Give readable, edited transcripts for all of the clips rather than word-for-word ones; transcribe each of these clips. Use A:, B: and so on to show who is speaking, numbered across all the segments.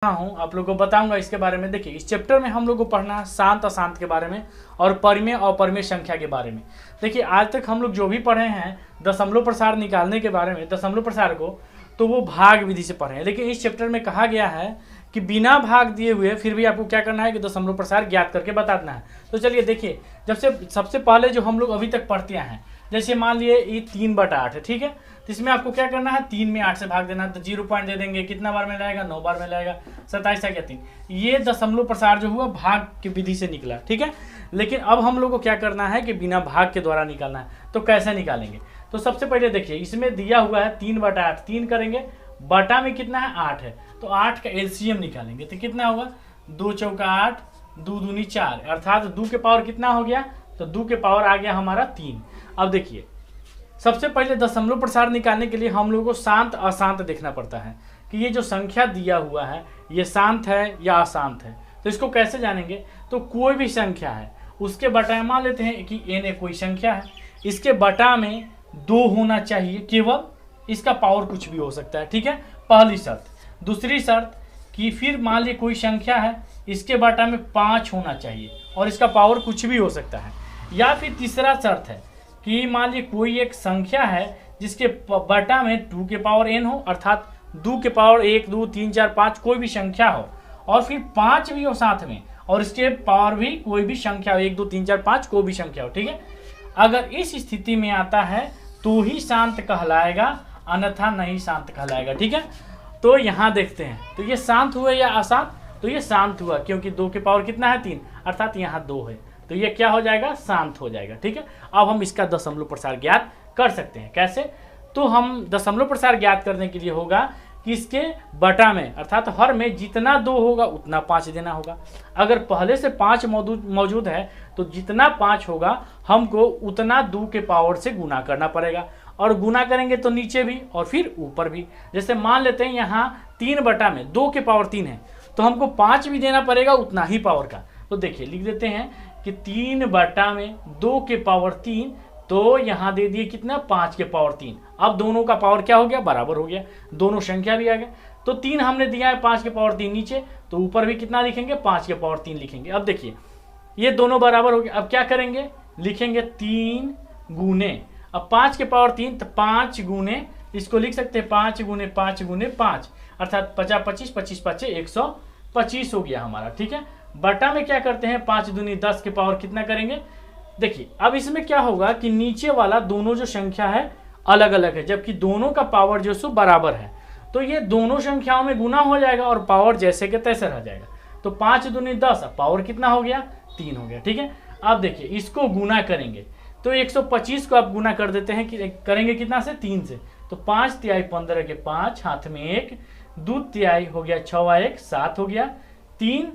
A: हूँ आप लोगों को बताऊंगा इसके बारे में। देखिए इस चैप्टर में हम लोग को पढ़ना है शांत अशांत के बारे में और परिमेय और अपरिमेय संख्या के बारे में। देखिए आज तक हम लोग जो भी पढ़े हैं दशमलव प्रसार निकालने के बारे में, दशमलव प्रसार को तो वो भाग विधि से पढ़े हैं, लेकिन इस चैप्टर में कहा गया है कि बिना भाग दिए हुए फिर भी आपको क्या करना है कि दशमलव प्रसार ज्ञात करके बताना है। तो चलिए देखिए, जब से सबसे पहले जो हम लोग अभी तक पढ़ते हैं, जैसे मान लिए ये 3/8 है, ठीक है, तो इसमें आपको क्या करना है 3 में 8 से भाग देना है, तो 0 पॉइंट दे देंगे। कितना बार में लाएगा 9 बार में लाएगा, 27 आ गया 3। ये दशमलव प्रसार जो हुआ भाग की विधि से निकला, ठीक है। लेकिन अब हम लोग को क्या करना है कि बिना भाग के द्वारा निकालना है। तो कैसे निकालेंगे, तो सबसे पहले देखिए इसमें दिया हुआ है 3/8, 3 करेंगे, बटा में कितना है 8 है, तो 8 का एलसीएम निकालेंगे तो कितना होगा 2 चौका 8, 2 दूनी 4, अर्थात 2 के पावर कितना हो गया, तो 2 के पावर आ गया हमारा 3। अब देखिए सबसे पहले दशमलव प्रसार निकालने के लिए हम लोगों को शांत अशांत देखना पड़ता है कि ये जो संख्या दिया हुआ है ये शांत है या अशांत है। तो इसको कैसे जानेंगे, तो कोई भी संख्या है उसके बटा, मान लेते हैं कि n कोई संख्या है, इसके बटा में 2 होना चाहिए केवल, इसका पावर कुछ भी हो सकता है, ठीक है, पहली शर्त। दूसरी शर्त कि फिर मान लीजिए कोई संख्या है इसके बटा में 5 होना चाहिए और इसका पावर कुछ भी हो सकता है। या फिर तीसरा शर्त है कि मान लीजिए कोई एक संख्या है जिसके बटा में 2 के पावर n हो, अर्थात 2 के पावर 1 2 3 4 5 कोई भी संख्या हो और फिर 5 भी हो साथ में, और इसके पावर भी कोई भी संख्या हो 1 2 3 4 5 कोई भी संख्या हो, ठीक है। अगर इस स्थिति में आता है तो ही शांत कहलाएगा, अन्यथा नहीं शांत कहलाएगा, ठीक है। तो यहाँ देखते हैं, तो ये शांत हुआ या अशांत, तो ये शांत हुआ क्योंकि 2 के पावर कितना है 3, अर्थात यहाँ 2 है, तो ये क्या हो जाएगा शांत हो जाएगा, ठीक है। अब हम इसका दशमलव प्रसार ज्ञात कर सकते हैं। कैसे, तो हम दशमलव प्रसार ज्ञात करने के लिए होगा कि इसके बटा में, अर्थात हर में जितना 2 होगा उतना 5 देना होगा। अगर पहले से 5 मौजूद है तो जितना 5 होगा हमको उतना 2 के पावर से गुना करना पड़ेगा, और गुना करेंगे तो नीचे भी और फिर ऊपर भी। जैसे मान लेते हैं यहाँ 3 बटा में 2 के पावर 3 है तो हमको 5 भी देना पड़ेगा उतना ही पावर का। तो देखिए लिख देते हैं कि 3 बटा में 2 के पावर 3, तो यहाँ दे दिए कितना 5 के पावर 3। अब दोनों का पावर क्या हो गया, बराबर हो गया, दोनों संख्या भी आ गया। तो 3 हमने दिया है 5 के पावर 3 नीचे, तो ऊपर भी कितना लिखेंगे 5 के पावर 3 लिखेंगे। अब देखिए ये दोनों बराबर हो गए। अब क्या करेंगे, लिखेंगे 3 गुने, अब 5 के पावर 3 तो 5 गुने, इसको लिख सकते हैं 5 गुने 5 गुने 5, अर्थात 50 25 25 5 125 हो गया हमारा, ठीक है। बटा में क्या करते हैं 5 दूनी 10 के पावर कितना करेंगे। देखिए अब इसमें क्या होगा कि नीचे वाला दोनों जो संख्या है अलग अलग है, जबकि दोनों का पावर जो सो बराबर है, तो ये दोनों संख्याओं में गुना हो जाएगा और पावर जैसे के तैसे रह जाएगा। तो 5 दूनी 10, पावर कितना हो गया 3 हो गया, ठीक है। अब देखिए इसको गुना करेंगे तो 125 को आप गुना कर देते हैं कि करेंगे कितना से 3 से, तो 5 तिहाई 15 के 5, हाथ में 1, 2 तिहाई हो गया 6 1 7 हो गया, 3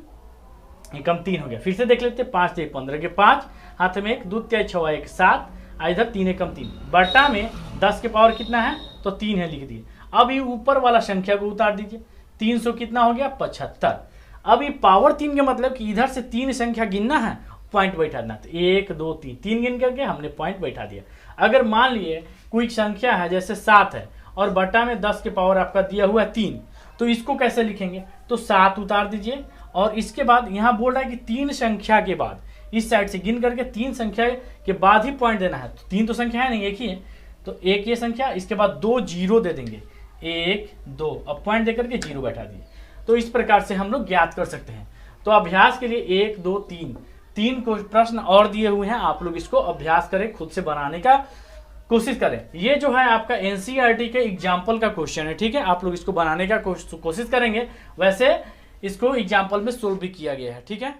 A: एकम 3 हो गया। फिर से देख लेते हैं 5 तिहाई 15 के 5, हाथ में 1, 2 तिहाई 6 1 7, इधर 3 एकम 3, बटा में 10 के पावर कितना है तो 3 है, लिख दिए। अब ये ऊपर वाला संख्या को उतार दीजिए, 300 कितना हो गया 75। अब ये पावर 3 के मतलब कि इधर से 3 संख्या गिनना है, पॉइंट बैठा देना, तो 1 2 3 गिन करके हमने पॉइंट बैठा दिया। अगर मान लिए कोई संख्या है जैसे 7 है और बटा में 10 के पावर आपका दिया हुआ है 3, तो इसको कैसे लिखेंगे, तो 7 उतार दीजिए, और इसके बाद यहाँ बोल रहा है कि 3 संख्या के बाद इस साइड से गिन करके 3 संख्या के बाद ही पॉइंट देना है। तो 3 तो संख्या है नहीं, एक ही है, तो एक ये संख्या, इसके बाद 2 जीरो दे देंगे, 1 2, अब पॉइंट देकर के 0 बैठा दिए। तो इस प्रकार से हम लोग ज्ञात कर सकते हैं। तो अभ्यास के लिए 1 2 3 को प्रश्न और दिए हुए हैं, आप लोग इसको अभ्यास करें, खुद से बनाने का कोशिश करें। ये जो है आपका एनसीईआरटी के एग्जाम्पल का क्वेश्चन है, ठीक है, आप लोग इसको बनाने का कोशिश करेंगे। वैसे इसको एग्जाम्पल में सोल्व भी किया गया है, ठीक है।